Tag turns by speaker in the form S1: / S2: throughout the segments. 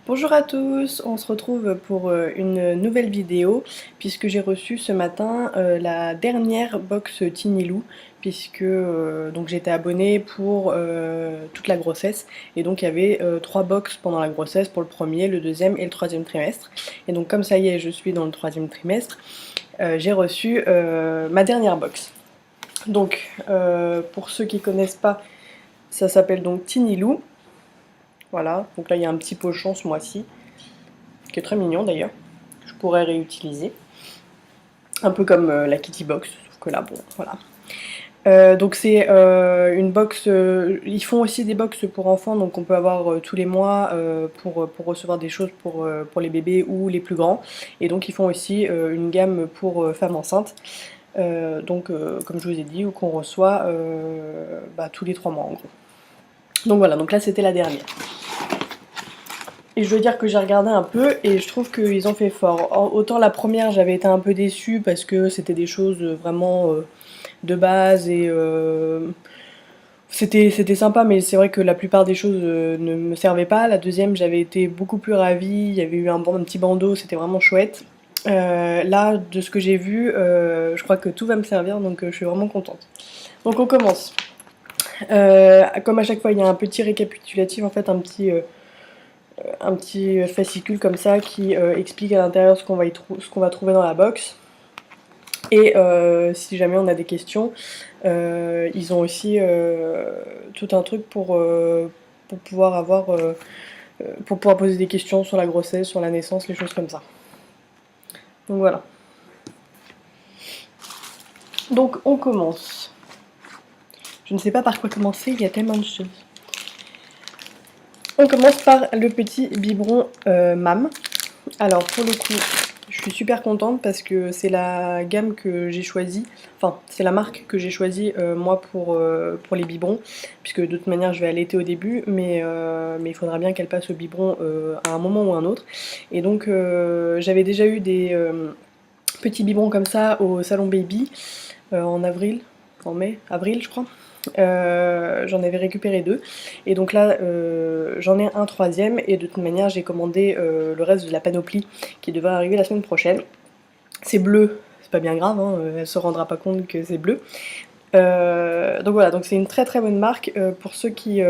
S1: Bonjour à tous, on se retrouve pour une nouvelle vidéo puisque j'ai reçu ce matin la dernière box Tinilou puisque donc j'étais abonnée pour toute la grossesse et donc il y avait 3 box pendant la grossesse pour le premier, le deuxième et le troisième trimestre. Et donc comme ça y est, je suis dans le troisième trimestre, j'ai reçu ma dernière box. Donc pour ceux qui connaissent pas, ça s'appelle donc Tinilou. Voilà, donc là il y a un petit pochon ce mois-ci qui est très mignon d'ailleurs, que je pourrais réutiliser. Un peu comme la Kitty Box, sauf que là, bon, voilà. Donc c'est une box, ils font aussi des box pour enfants, donc on peut avoir tous les mois pour recevoir des choses pour les bébés ou les plus grands. Et donc ils font aussi une gamme pour femmes enceintes, comme je vous ai dit, qu'on reçoit tous les 3 mois en gros. Donc voilà, donc là c'était la dernière. Et je dois dire que j'ai regardé un peu et je trouve qu'ils ont fait fort. Autant la première j'avais été un peu déçue parce que c'était des choses vraiment de base et c'était sympa, mais c'est vrai que la plupart des choses ne me servaient pas. La deuxième j'avais été beaucoup plus ravie, il y avait eu un petit bandeau, c'était vraiment chouette. Là, de ce que j'ai vu, je crois que tout va me servir, donc je suis vraiment contente. Donc on commence. Comme à chaque fois, il y a un petit récapitulatif, en fait, un petit fascicule comme ça qui explique à l'intérieur ce qu'on va trouver dans la box. Et si jamais on a des questions, ils ont aussi tout un truc pour pouvoir pour pouvoir poser des questions sur la grossesse, sur la naissance, les choses comme ça. Donc voilà. Donc on commence. Je ne sais pas par quoi commencer, il y a tellement de choses. On commence par le petit biberon MAM. Alors pour le coup, je suis super contente parce que c'est la gamme que j'ai choisie, enfin c'est la marque que j'ai choisie moi pour les biberons, puisque de toute manière je vais allaiter au début, mais il faudra bien qu'elle passe au biberon à un moment ou un autre. Et donc j'avais déjà eu des petits biberons comme ça au salon Baby en avril, en mai, avril je crois. J'en avais récupéré 2 et donc là j'en ai un troisième et de toute manière j'ai commandé le reste de la panoplie qui devrait arriver la semaine prochaine. C'est bleu, c'est pas bien grave, hein, elle se rendra pas compte que c'est bleu. Donc voilà, donc c'est une très très bonne marque pour ceux qui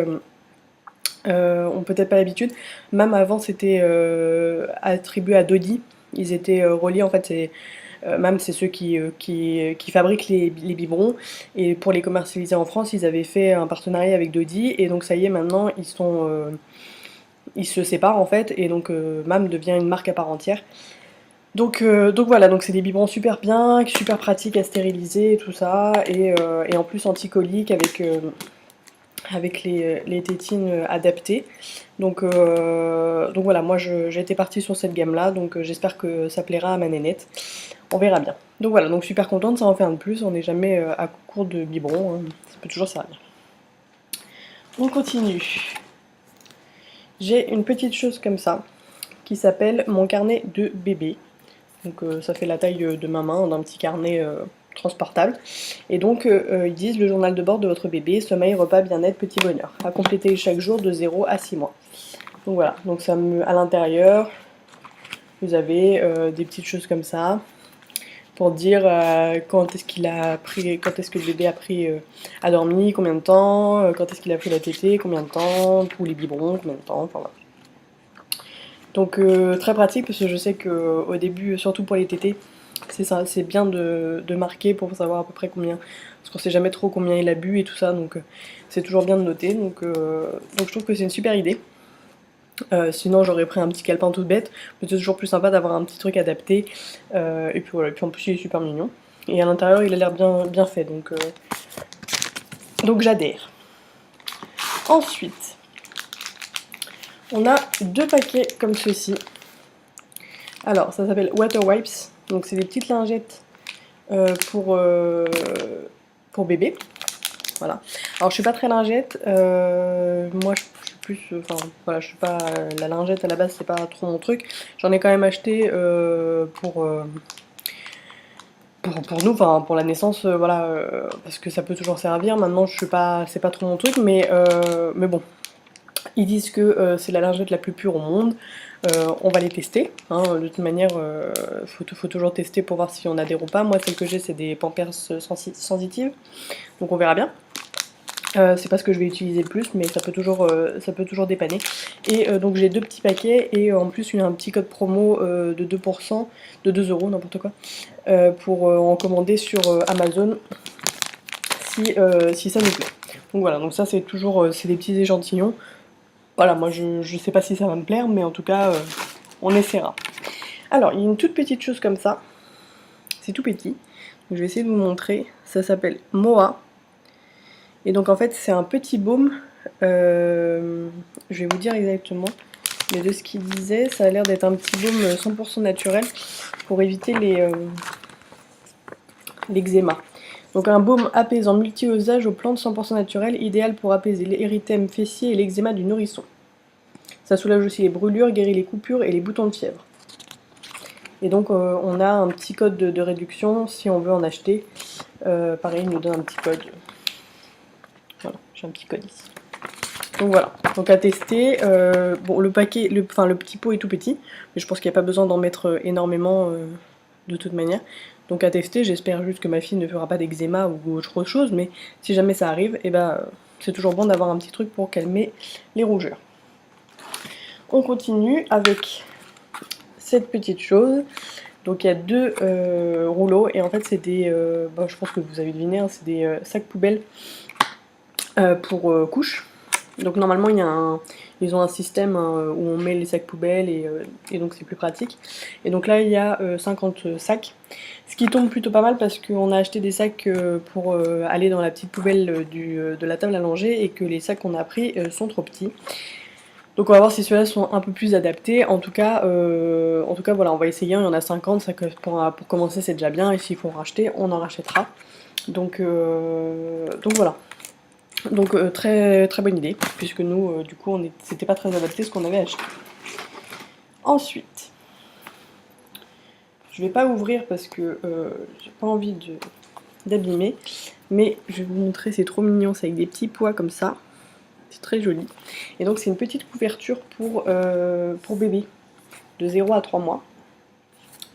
S1: ont peut-être pas l'habitude. Même avant c'était attribué à Dodi, ils étaient reliés en fait, MAM, c'est ceux qui fabriquent les biberons. Et pour les commercialiser en France, ils avaient fait un partenariat avec Dodi. Et donc ça y est, maintenant, ils se séparent en fait. Et donc MAM devient une marque à part entière. Donc voilà, donc c'est des biberons super bien, super pratiques à stériliser et tout ça. Et en plus anti-coliques avec les tétines adaptées. Donc voilà, moi j'ai été partie sur cette gamme là, donc j'espère que ça plaira à ma nénette. On verra bien. Donc voilà, donc super contente, ça en fait un de plus, on n'est jamais à court de biberon, hein, ça peut toujours servir. On continue. J'ai une petite chose comme ça, qui s'appelle mon carnet de bébé. Donc ça fait la taille de ma main, d'un petit carnet transportable. Et donc ils disent le journal de bord de votre bébé, sommeil, repas, bien-être, petit bonheur. À compléter chaque jour de 0 à 6 mois. Donc voilà, donc à l'intérieur, vous avez des petites choses comme ça pour dire quand est-ce qu'il a pris, quand est-ce que le bébé a dormi, combien de temps, quand est-ce qu'il a pris la tétée, combien de temps, tous les biberons, combien de temps, enfin voilà. Donc très pratique parce que je sais qu'au début, surtout pour les tétés, c'est bien de marquer pour savoir à peu près combien, parce qu'on sait jamais trop combien il a bu et tout ça, donc c'est toujours bien de noter, donc je trouve que c'est une super idée. Sinon j'aurais pris un petit calepin tout bête, mais c'est toujours plus sympa d'avoir un petit truc adapté. Et puis voilà, et puis en plus il est super mignon. Et à l'intérieur il a l'air bien fait, donc j'adhère. Ensuite, on a 2 paquets comme ceci. Alors ça s'appelle Water Wipes, donc c'est des petites lingettes euh, pour, euh, pour bébé. Voilà. Alors je suis pas très lingette, moi je suis plus, enfin voilà, je suis pas, la lingette à la base c'est pas trop mon truc. J'en ai quand même acheté pour nous, enfin pour la naissance, voilà, parce que ça peut toujours servir. Maintenant je suis pas, c'est pas trop mon truc, mais bon. Ils disent que c'est la lingette la plus pure au monde. On va les tester, hein. De toute manière, faut toujours tester pour voir si on adhère ou pas. Moi, celle que j'ai, c'est des Pampers sensitives, donc on verra bien. C'est pas ce que je vais utiliser le plus, mais ça peut toujours dépanner. Et donc j'ai 2 petits paquets, et en plus il y a un petit code promo de 2%, de 2 euros, n'importe quoi, pour en commander sur Amazon si ça nous plaît. Donc voilà, donc ça c'est toujours c'est des petits échantillons. Voilà, moi je sais pas si ça va me plaire, mais en tout cas on essaiera. Alors il y a une toute petite chose comme ça, c'est tout petit, donc je vais essayer de vous montrer. Ça s'appelle Moa, et donc en fait c'est un petit baume, je vais vous dire exactement, mais de ce qu'il disait, ça a l'air d'être un petit baume 100% naturel pour éviter l'eczéma. Donc un baume apaisant multi-usage aux plantes 100% naturelles, idéal pour apaiser l'érythème fessier et l'eczéma du nourrisson. Ça soulage aussi les brûlures, guérit les coupures et les boutons de fièvre. Et donc on a un petit code de réduction si on veut en acheter. Pareil, il nous donne un petit code. Voilà, j'ai un petit code ici. Donc voilà, donc à tester. Bon, le petit pot est tout petit, mais je pense qu'il n'y a pas besoin d'en mettre énormément de toute manière. Donc à tester, j'espère juste que ma fille ne fera pas d'eczéma ou autre chose, mais si jamais ça arrive, et c'est toujours bon d'avoir un petit truc pour calmer les rougeurs. On continue avec cette petite chose. Donc il y a 2 rouleaux, et en fait c'est des, je pense que vous avez deviné, hein, c'est des sacs poubelles pour couches. Donc normalement ils ont un système où on met les sacs poubelles, et donc c'est plus pratique. Et donc là il y a 50 sacs, ce qui tombe plutôt pas mal parce qu'on a acheté des sacs pour aller dans la petite poubelle de la table à langer, et que les sacs qu'on a pris sont trop petits. Donc on va voir si ceux-là sont un peu plus adaptés. En tout cas voilà, on va essayer. Il y en a 50, ça pour commencer c'est déjà bien, et s'il faut en racheter, on en rachètera. Donc voilà. Donc très très bonne idée, puisque nous du coup c'était pas très adapté ce qu'on avait acheté. Ensuite, je vais pas ouvrir parce que j'ai pas envie d'abîmer, mais je vais vous montrer, c'est trop mignon, c'est avec des petits pois comme ça. C'est très joli. Et donc c'est une petite couverture pour bébé de 0 à 3 mois.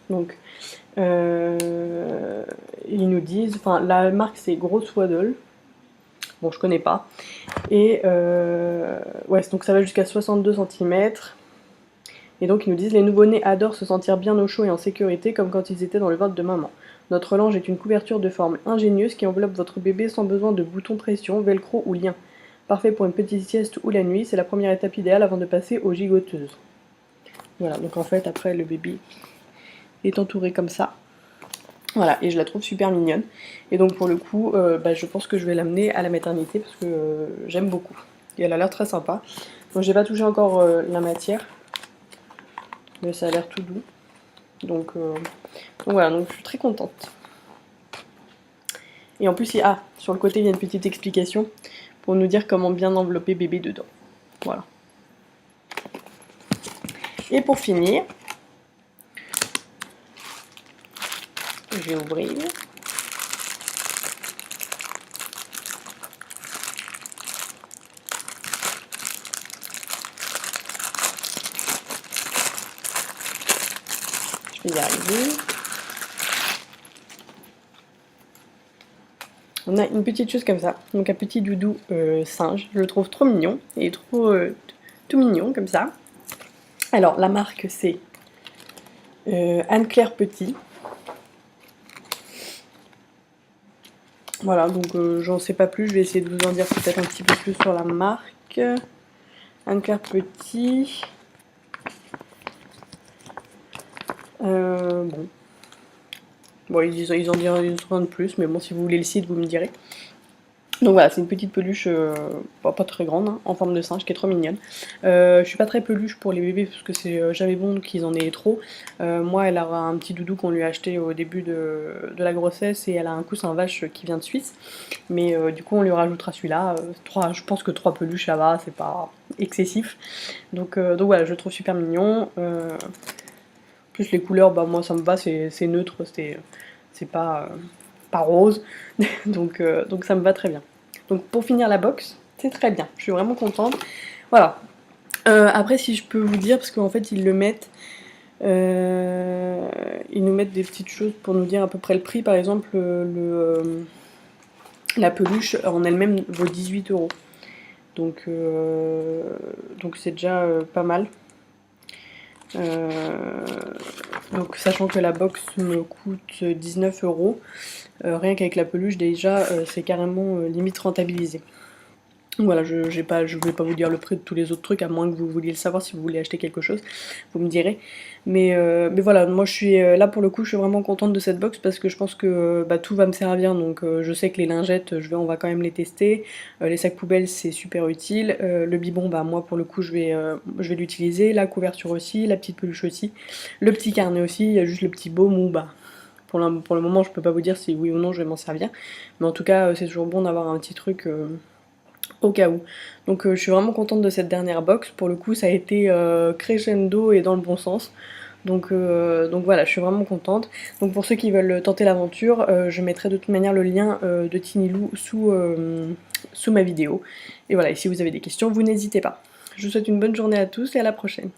S1: Donc ils nous disent, enfin la marque c'est Gros Swaddle. Bon, je connais pas. Et ouais, donc ça va jusqu'à 62 cm. Et donc ils nous disent: les nouveau-nés adorent se sentir bien au chaud et en sécurité, comme quand ils étaient dans le ventre de maman. Notre linge est une couverture de forme ingénieuse qui enveloppe votre bébé sans besoin de boutons pression, velcro ou lien. Parfait pour une petite sieste ou la nuit, c'est la première étape idéale avant de passer aux gigoteuses. Voilà, donc en fait après le bébé est entouré comme ça. Voilà, et je la trouve super mignonne. Et donc pour le coup, je pense que je vais l'amener à la maternité parce que j'aime beaucoup. Et elle a l'air très sympa. Donc j'ai pas touché encore la matière, mais ça a l'air tout doux. Donc voilà, donc je suis très contente. Et en plus, sur le côté, il y a une petite explication pour nous dire comment bien envelopper bébé dedans. Voilà. Et pour finir, je vais ouvrir. Je vais y arriver. On a une petite chose comme ça, donc un petit doudou singe. Je le trouve trop mignon, il est trop tout mignon comme ça. Alors la marque c'est Anne-Claire Petit. Voilà, donc j'en sais pas plus, je vais essayer de vous en dire peut-être un petit peu plus sur la marque. Anne-Claire Petit. Bon, ils en diront rien de plus, mais bon, si vous voulez le site, vous me direz. Donc voilà, c'est une petite peluche, pas très grande, hein, en forme de singe, qui est trop mignonne. Je suis pas très peluche pour les bébés, parce que c'est jamais bon qu'ils en aient trop. Moi, elle a un petit doudou qu'on lui a acheté au début de la grossesse, et elle a un coussin vache qui vient de Suisse. Mais du coup, on lui rajoutera celui-là. Je pense que 3 peluches, ça va, c'est pas excessif. Donc voilà, je le trouve super mignon. Plus les couleurs, moi ça me va, c'est neutre, c'est pas rose, donc ça me va très bien. Donc pour finir la box, c'est très bien, je suis vraiment contente. Voilà, Après si je peux vous dire, parce qu'en fait ils le mettent, ils nous mettent des petites choses pour nous dire à peu près le prix. Par exemple, la peluche en elle-même vaut 18 €. Donc c'est déjà pas mal. Donc sachant que la box me coûte 19 €, rien qu'avec la peluche déjà c'est carrément limite rentabilisé. Voilà, je vais pas vous dire le prix de tous les autres trucs, à moins que vous vouliez le savoir si vous voulez acheter quelque chose, vous me direz. Mais voilà, moi je suis là pour le coup, je suis vraiment contente de cette box parce que je pense que bah, tout va me servir. Donc je sais que les lingettes, on va quand même les tester. Les sacs poubelles, c'est super utile. Le biberon, bah moi pour le coup, je vais l'utiliser. La couverture aussi, la petite peluche aussi. Le petit carnet aussi, il y a juste le petit baume où bah pour le moment, je peux pas vous dire si oui ou non je vais m'en servir. Mais en tout cas, c'est toujours bon d'avoir un petit truc au cas où. Donc je suis vraiment contente de cette dernière box. Pour le coup, ça a été crescendo et dans le bon sens. Donc voilà, je suis vraiment contente. Donc pour ceux qui veulent tenter l'aventure, je mettrai de toute manière le lien de Tinilou sous ma vidéo. Et voilà, et si vous avez des questions, vous n'hésitez pas. Je vous souhaite une bonne journée à tous et à la prochaine.